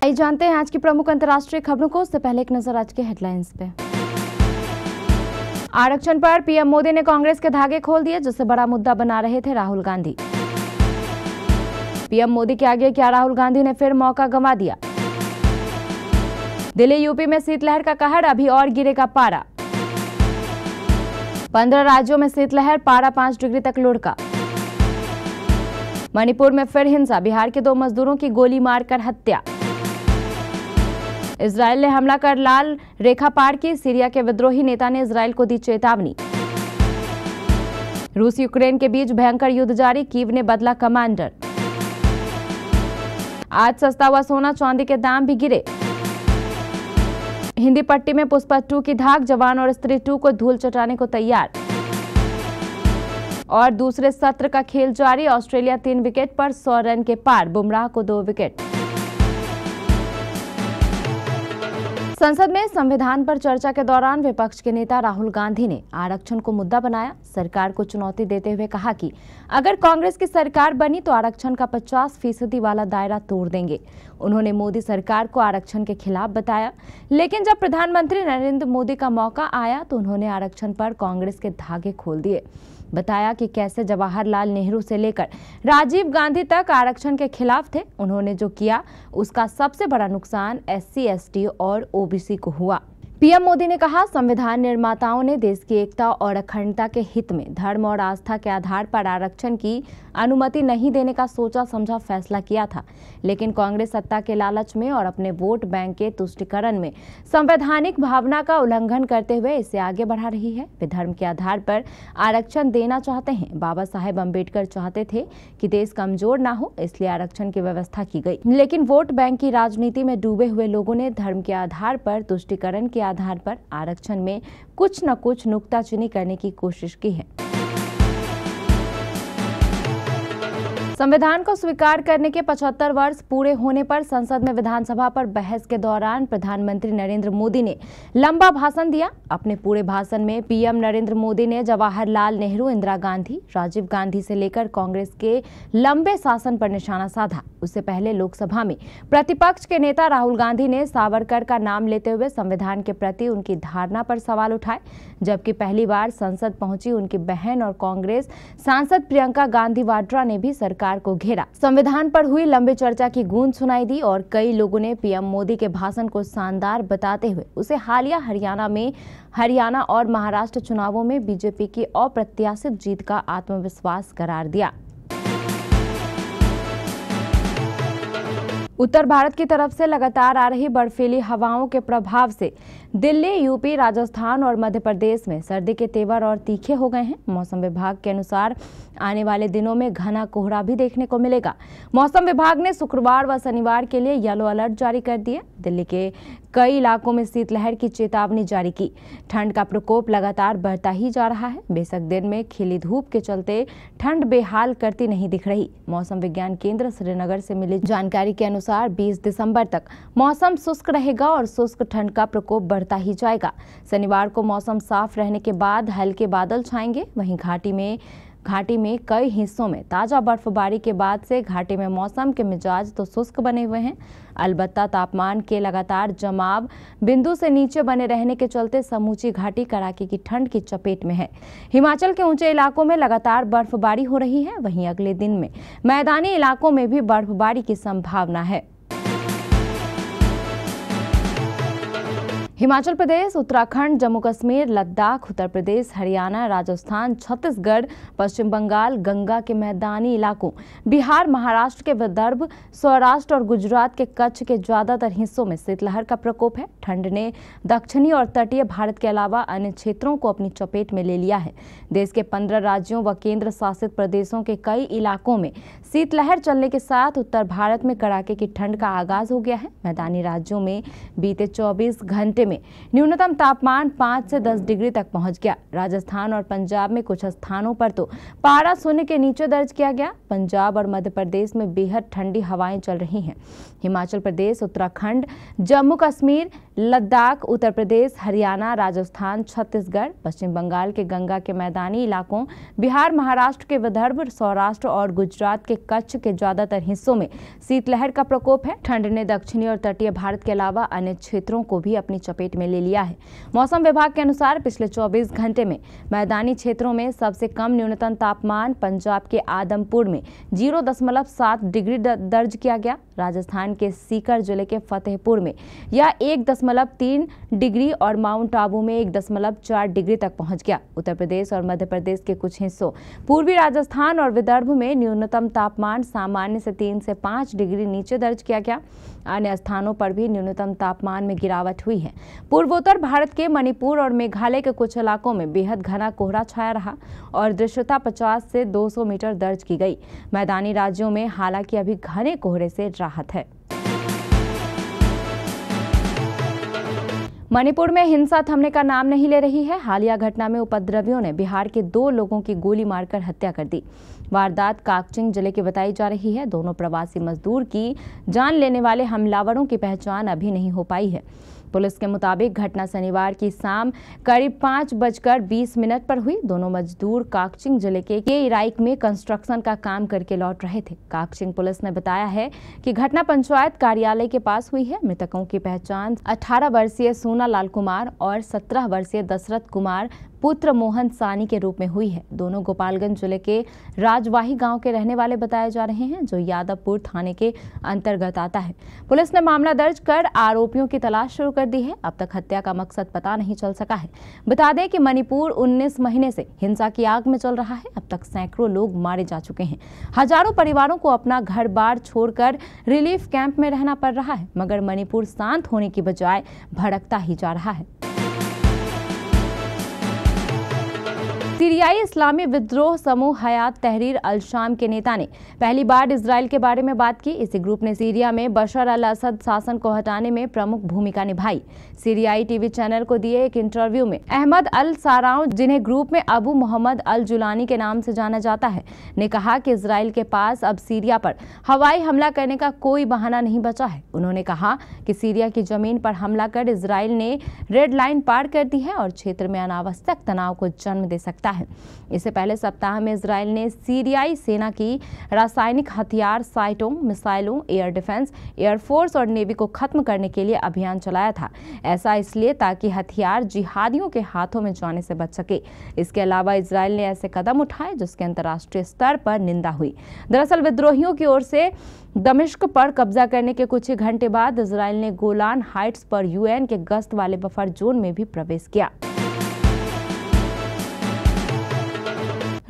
आइए जानते हैं आज की प्रमुख अंतर्राष्ट्रीय खबरों को। उससे पहले एक नजर आज के हेडलाइंस पे। आरक्षण पर पीएम मोदी ने कांग्रेस के धागे खोल दिए, जिससे बड़ा मुद्दा बना रहे थे राहुल गांधी। पीएम मोदी के आगे क्या राहुल गांधी ने फिर मौका गंवा दिया। दिल्ली यूपी में शीतलहर का कहर, अभी और गिरेगा पारा। 15 राज्यों में शीतलहर, पारा 5 डिग्री तक लुढ़का। मणिपुर में फिर हिंसा, बिहार के 2 मजदूरों की गोली मारकर हत्या। इजरायल ने हमला कर लाल रेखा पार की, सीरिया के विद्रोही नेता ने इजरायल को दी चेतावनी। रूस यूक्रेन के बीच भयंकर युद्ध जारी, कीव ने बदला कमांडर। आज सस्ता हुआ सोना चांदी के दाम भी गिरे। हिंदी पट्टी में पुष्पा 2 की धाक, जवान और स्त्री 2 को धूल चटाने को तैयार। और दूसरे सत्र का खेल जारी, ऑस्ट्रेलिया 3 विकेट पर 100 रन के पार, बुमराह को 2 विकेट। संसद में संविधान पर चर्चा के दौरान विपक्ष के नेता राहुल गांधी ने आरक्षण को मुद्दा बनाया। सरकार को चुनौती देते हुए कहा कि अगर कांग्रेस की सरकार बनी तो आरक्षण का 50% वाला दायरा तोड़ देंगे। उन्होंने मोदी सरकार को आरक्षण के खिलाफ बताया, लेकिन जब प्रधानमंत्री नरेंद्र मोदी का मौका आया तो उन्होंने आरक्षण पर कांग्रेस के धागे खोल दिए। बताया कि कैसे जवाहरलाल नेहरू से लेकर राजीव गांधी तक आरक्षण के खिलाफ थे। उन्होंने जो किया उसका सबसे बड़ा नुकसान SC, ST और OBC को हुआ। पीएम मोदी ने कहा, संविधान निर्माताओं ने देश की एकता और अखंडता के हित में धर्म और आस्था के आधार पर आरक्षण की अनुमति नहीं देने का सोचा समझा फैसला किया था, लेकिन कांग्रेस सत्ता के लालच में और अपने वोट बैंक के तुष्टीकरण में संवैधानिक भावना का उल्लंघन करते हुए इसे आगे बढ़ा रही है। वे धर्म के आधार पर आरक्षण देना चाहते हैं। बाबा साहेब अम्बेडकर चाहते थे कि देश कमजोर ना हो, इसलिए आरक्षण की व्यवस्था की गई, लेकिन वोट बैंक की राजनीति में डूबे हुए लोगों ने धर्म के आधार पर, तुष्टीकरण के आधार पर आरक्षण में कुछ न कुछ नुक्ताचीनी करने की कोशिश की है। संविधान को स्वीकार करने के 75 वर्ष पूरे होने पर संसद में विधानसभा पर बहस के दौरान प्रधानमंत्री नरेंद्र मोदी ने लंबा भाषण दिया। अपने पूरे भाषण में पीएम नरेंद्र मोदी ने जवाहरलाल नेहरू, इंदिरा गांधी, राजीव गांधी से लेकर कांग्रेस के लंबे शासन पर निशाना साधा। उससे पहले लोकसभा में प्रतिपक्ष के नेता राहुल गांधी ने सावरकर का नाम लेते हुए संविधान के प्रति उनकी धारणा पर सवाल उठाए, जबकि पहली बार संसद पहुंची उनकी बहन और कांग्रेस सांसद प्रियंका गांधी वाड्रा ने भी सरकार को घेरा। संविधान पर हुई लंबी चर्चा की गूंज सुनाई दी और कई लोगों ने पीएम मोदी के भाषण को शानदार बताते हुए उसे हालिया हरियाणा और महाराष्ट्र चुनावों में बीजेपी की अप्रत्याशित जीत का आत्मविश्वास करार दिया। उत्तर भारत की तरफ से लगातार आ रही बर्फीली हवाओं के प्रभाव से दिल्ली, यूपी, राजस्थान और मध्य प्रदेश में सर्दी के तेवर और तीखे हो गए हैं। मौसम विभाग के अनुसार आने वाले दिनों में घना कोहरा भी देखने को मिलेगा। मौसम विभाग ने शुक्रवार व शनिवार के लिए येलो अलर्ट जारी कर दिया। दिल्ली के कई इलाकों में शीतलहर की चेतावनी जारी की। ठंड का प्रकोप लगातार बढ़ता ही जा रहा है। बेशक दिन में खिली धूप के चलते ठंड बेहाल करती नहीं दिख रही। मौसम विज्ञान केंद्र श्रीनगर से मिली जानकारी के अनुसार 20 दिसंबर तक मौसम शुष्क रहेगा और शुष्क ठंड का प्रकोप बढ़ता ही जाएगा। शनिवार को मौसम साफ रहने के बाद हल्के बादल छाएंगे। वहीं घाटी में कई हिस्सों में ताजा बर्फबारी के बाद से घाटी में मौसम के मिजाज तो शुष्क बने हुए हैं। अलबत्ता तापमान के लगातार जमाव बिंदु से नीचे बने रहने के चलते समूची घाटी कड़ाके की ठंड की चपेट में है। हिमाचल के ऊंचे इलाकों में लगातार बर्फबारी हो रही है। वहीं अगले दिन में मैदानी इलाकों में भी बर्फबारी की संभावना है। हिमाचल प्रदेश, उत्तराखंड, जम्मू कश्मीर, लद्दाख, उत्तर प्रदेश, हरियाणा, राजस्थान, छत्तीसगढ़, पश्चिम बंगाल, गंगा के मैदानी इलाकों, बिहार, महाराष्ट्र के विदर्भ, सौराष्ट्र और गुजरात के कच्छ के ज्यादातर हिस्सों में शीतलहर का प्रकोप है। ठंड ने दक्षिणी और तटीय भारत के अलावा अन्य क्षेत्रों को अपनी चपेट में ले लिया है। देश के 15 राज्यों व केंद्र शासित प्रदेशों के कई इलाकों में शीतलहर चलने के साथ उत्तर भारत में कड़ाके की ठंड का आगाज हो गया है। मैदानी राज्यों में बीते 24 घंटे में न्यूनतम तापमान 5 से 10 डिग्री तक पहुंच गया। राजस्थान और पंजाब में कुछ स्थानों पर तो पारा शून्य के नीचे दर्ज किया गया। पंजाब और मध्य प्रदेश में बेहद ठंडी हवाएं चल रही हैं। हिमाचल प्रदेश, उत्तराखंड, जम्मू कश्मीर, लद्दाख, उत्तर प्रदेश, हरियाणा, राजस्थान, छत्तीसगढ़, पश्चिम बंगाल के गंगा के मैदानी इलाकों, बिहार, महाराष्ट्र के विदर्भ, सौराष्ट्र और गुजरात के कच्छ के ज्यादातर हिस्सों में शीतलहर का प्रकोप है। ठंड ने दक्षिणी और तटीय भारत के अलावा अन्य क्षेत्रों को भी अपनी चपेट में ले लिया है। मौसम विभाग के अनुसार पिछले 24 घंटे में मैदानी क्षेत्रों में सबसे कम न्यूनतम तापमान पंजाब के आदमपुर में 0.7 डिग्री दर्ज किया गया। राजस्थान के सीकर जिले के फतेहपुर में यह 1.3 डिग्री और माउंट आबू में 1.4 डिग्री तक पहुंच गया। उत्तर प्रदेश और मध्य प्रदेश के कुछ हिस्सों, पूर्वी राजस्थान और विदर्भ में न्यूनतम तापमान सामान्य से 3 से 5 डिग्री नीचे दर्ज किया गया। अन्य स्थानों पर भी न्यूनतम तापमान में गिरावट हुई है। पूर्वोत्तर भारत के मणिपुर और मेघालय के कुछ इलाकों में बेहद घना कोहरा छाया रहा और दृश्यता 50 से 200 मीटर दर्ज की गई। मैदानी राज्यों में हालांकि अभी घने कोहरे से राहत है। मणिपुर में हिंसा थमने का नाम नहीं ले रही है। हालिया घटना में उपद्रवियों ने बिहार के 2 लोगों की गोली मारकर हत्या कर दी। वारदात काकचिंग जिले की बताई जा रही है। दोनों प्रवासी मजदूर की जान लेने वाले हमलावरों की पहचान अभी नहीं हो पाई है। पुलिस के मुताबिक घटना शनिवार की शाम करीब 5:20 पर हुई। दोनों मजदूर काकचिंग जिले के इराइक में कंस्ट्रक्शन का काम करके लौट रहे थे। काकचिंग पुलिस ने बताया है कि घटना पंचायत कार्यालय के पास हुई है। मृतकों की पहचान 18 वर्षीय सोना लाल कुमार और 17 वर्षीय दशरथ कुमार पुत्र मोहन सानी के रूप में हुई है। दोनों गोपालगंज जिले के राजवाही गांव के रहने वाले बताए जा रहे हैं, जो यादवपुर थाने के अंतर्गत आता है। पुलिस ने मामला दर्ज कर आरोपियों की तलाश शुरू कर दी है। अब तक हत्या का मकसद पता नहीं चल सका है। बता दें कि मणिपुर 19 महीने से हिंसा की आग में चल रहा है। अब तक सैकड़ों लोग मारे जा चुके हैं। हजारों परिवारों को अपना घर बार छोड़कर रिलीफ कैंप में रहना पड़ रहा है, मगर मणिपुर शांत होने की बजाय भड़कता ही जा रहा है। सीरियाई इस्लामी विद्रोह समूह हयात तहरीर अल शाम के नेता ने पहली बार इजराइल के बारे में बात की। इसी ग्रुप ने सीरिया में बशर अल असद शासन को हटाने में प्रमुख भूमिका निभाई। सीरियाई टीवी चैनल को दिए एक इंटरव्यू में अहमद अल साराव, जिन्हें ग्रुप में अबू मोहम्मद अल जुलानी के नाम से जाना जाता है, ने कहा कि इजराइल के पास अब सीरिया पर हवाई हमला करने का कोई बहाना नहीं बचा है। उन्होंने कहा कि सीरिया की जमीन पर हमला कर इजराइल ने रेड लाइन पार कर दी है और क्षेत्र में अनावश्यक तनाव को जन्म दे सकता है। इससे पहले सप्ताह में इजराइल ने सीरियाई सेना की रासायनिक हथियार साइटों, मिसाइलों, एयर डिफेंस, एयरफोर्स और नेवी को खत्म करने के लिए अभियान चलाया था। ऐसा इसलिए ताकि हथियार जिहादियों के हाथों में जाने से बच सके। इसके अलावा इजराइल ने ऐसे कदम उठाए जिसके अंतर्राष्ट्रीय स्तर पर निंदा हुई। दरअसल विद्रोहियों की ओर से दमिश्क पर कब्जा करने के कुछ ही घंटे बाद इजराइल ने गोलान हाइट्स पर यूएन के गश्त वाले बफर जोन में भी प्रवेश किया।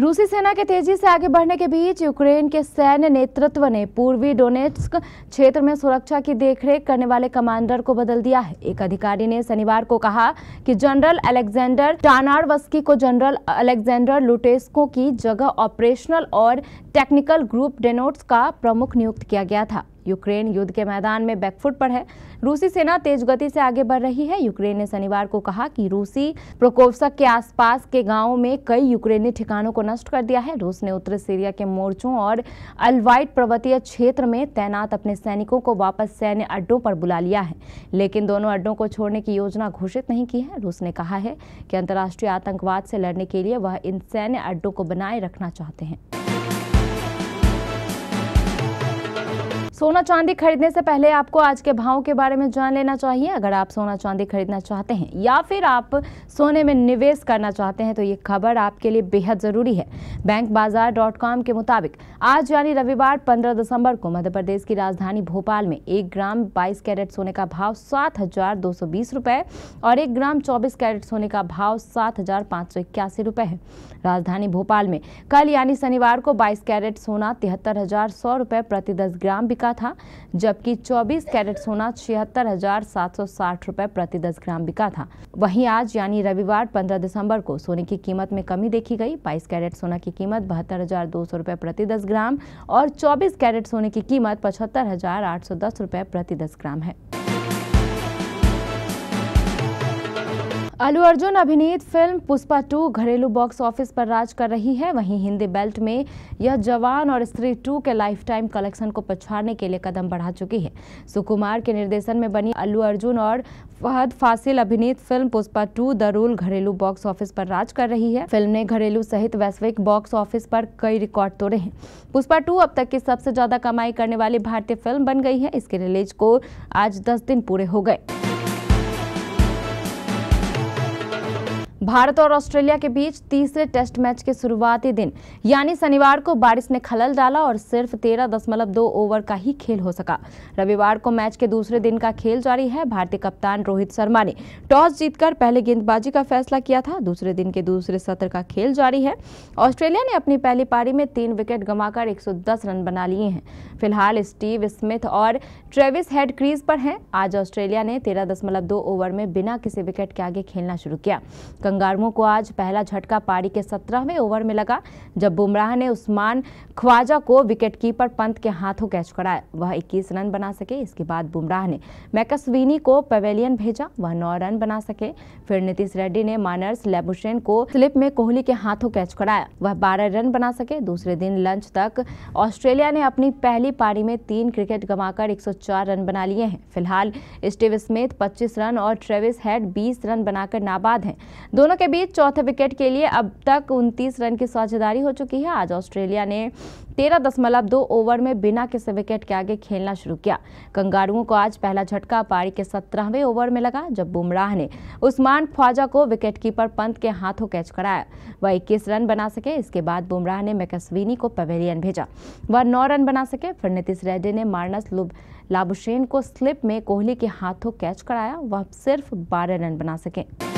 रूसी सेना के तेजी से आगे बढ़ने के बीच यूक्रेन के सैन्य नेतृत्व ने पूर्वी डोनेट्स्क क्षेत्र में सुरक्षा की देखरेख करने वाले कमांडर को बदल दिया है। एक अधिकारी ने शनिवार को कहा कि जनरल अलेक्जेंडर टानारवस्की को जनरल अलेक्जेंडर लुटेस्को की जगह ऑपरेशनल और टेक्निकल ग्रुप डेनोट्स का प्रमुख नियुक्त किया गया था। यूक्रेन युद्ध के मैदान में बैकफुट पर है। रूसी सेना तेज गति से आगे बढ़ रही है। यूक्रेन ने शनिवार को कहा कि रूसी प्रोकोवस्क के आसपास के गांवों में कई यूक्रेनी ठिकानों को नष्ट कर दिया है। रूस ने उत्तरी सीरिया के मोर्चों और अलवाइट पर्वतीय क्षेत्र में तैनात अपने सैनिकों को वापस सैन्य अड्डों पर बुला लिया है, लेकिन दोनों अड्डों को छोड़ने की योजना घोषित नहीं की है। रूस ने कहा है कि अंतर्राष्ट्रीय आतंकवाद से लड़ने के लिए वह इन सैन्य अड्डों को बनाए रखना चाहते हैं। सोना चांदी खरीदने से पहले आपको आज के भाव के बारे में जान लेना चाहिए। अगर आप सोना चांदी खरीदना चाहते हैं या फिर आप सोने में निवेश करना चाहते हैं तो ये खबर आपके लिए बेहद जरूरी है। बैंकबाजार.com के मुताबिक आज यानी रविवार 15 दिसंबर को मध्य प्रदेश की राजधानी भोपाल में 1 ग्राम 22 कैरेट सोने का भाव 7,220 रुपए और 1 ग्राम 24 कैरेट सोने का भाव 7,581 रुपए है। राजधानी भोपाल में कल यानी शनिवार को 22 कैरेट सोना 73,100 रुपए प्रति 10 ग्राम बिका था, जबकि 24 कैरेट सोना 76,760 रुपए प्रति 10 ग्राम बिका था। वहीं आज यानी रविवार 15 दिसंबर को सोने की कीमत में कमी देखी गई। 22 कैरेट सोना की कीमत 72,200 रुपए प्रति 10 ग्राम और 24 कैरेट सोने की कीमत 75,810 रुपए प्रति 10 ग्राम है। अल्लू अर्जुन अभिनीत फिल्म पुष्पा 2 घरेलू बॉक्स ऑफिस पर राज कर रही है। वहीं हिंदी बेल्ट में यह जवान और स्त्री 2 के लाइफ टाइम कलेक्शन को पछाड़ने के लिए कदम बढ़ा चुकी है। सुकुमार के निर्देशन में बनी अल्लू अर्जुन और फहद फासिल अभिनीत फिल्म पुष्पा 2 द रूल घरेलू बॉक्स ऑफिस पर राज कर रही है। फिल्म ने घरेलू सहित वैश्विक बॉक्स ऑफिस पर कई रिकॉर्ड तोड़े हैं। पुष्पा 2 अब तक की सबसे ज्यादा कमाई करने वाली भारतीय फिल्म बन गई है। इसके रिलीज को आज 10 दिन पूरे हो गए। भारत और ऑस्ट्रेलिया के बीच तीसरे टेस्ट मैच के शुरुआती दिन यानी शनिवार को बारिश ने खलल डाला और सिर्फ 13.2 ओवर का ही खेल हो सका। रविवार को मैच के दूसरे दिन का खेल जारी है। भारतीय कप्तान रोहित शर्मा ने टॉस जीतकर पहले गेंदबाजी का फैसला किया था। दूसरे दिन के दूसरे सत्र का खेल जारी है। ऑस्ट्रेलिया ने अपनी पहली पारी में 3 विकेट गंवाकर 110 रन बना लिए हैं। फिलहाल स्टीव स्मिथ और ट्रेविस हेड क्रीज पर हैं। आज ऑस्ट्रेलिया ने 13.2 ओवर में बिना किसी विकेट के आगे खेलना शुरू किया। कंगारुओं को आज पहला झटका पारी के 17वें ओवर में लगा, जब बुमराह ने उस्मान ख्वाजा को विकेटकीपर पंत के हाथों कैच कराया। वह 21 रन बना सके। इसके बाद बुमराह ने मैकस्वीनी को पवेलियन भेजा, वह 9 रन बना सके। फिर नीतीश रेड्डी ने मानर्स लैबुशेन को स्लिप में कोहली के हाथों कैच कराया, वह 12 रन बना सके। दूसरे दिन लंच तक ऑस्ट्रेलिया ने अपनी पहली पारी में 3 विकेट गंवाकर 104 रन बना लिए हैं। फिलहाल स्टीव स्मिथ 25 रन और ट्रेविस हेड 20 रन बनाकर नाबाद हैं। दोनों के बीच चौथे विकेट के लिए अब तक 29 रन की साझेदारी हो चुकी है। आज ऑस्ट्रेलिया ने 13.2 ओवर में बिना किसी विकेट के आगे खेलना शुरू किया। कंगारुओं को आज पहला झटका पारी के 17वें ओवर में लगा, जब बुमराह ने उस्मान ख्वाजा को विकेटकीपर पंत के हाथों कैच कराया, वह 21 रन बना सके। इसके बाद बुमराह ने मैकस्वीनी को पवेलियन भेजा, वह 9 रन बना सके। फिर नीतीश रेड्डी ने मार्नस लाबुशेन को स्लिप में कोहली के हाथों कैच कराया, वह सिर्फ 12 रन बना सके।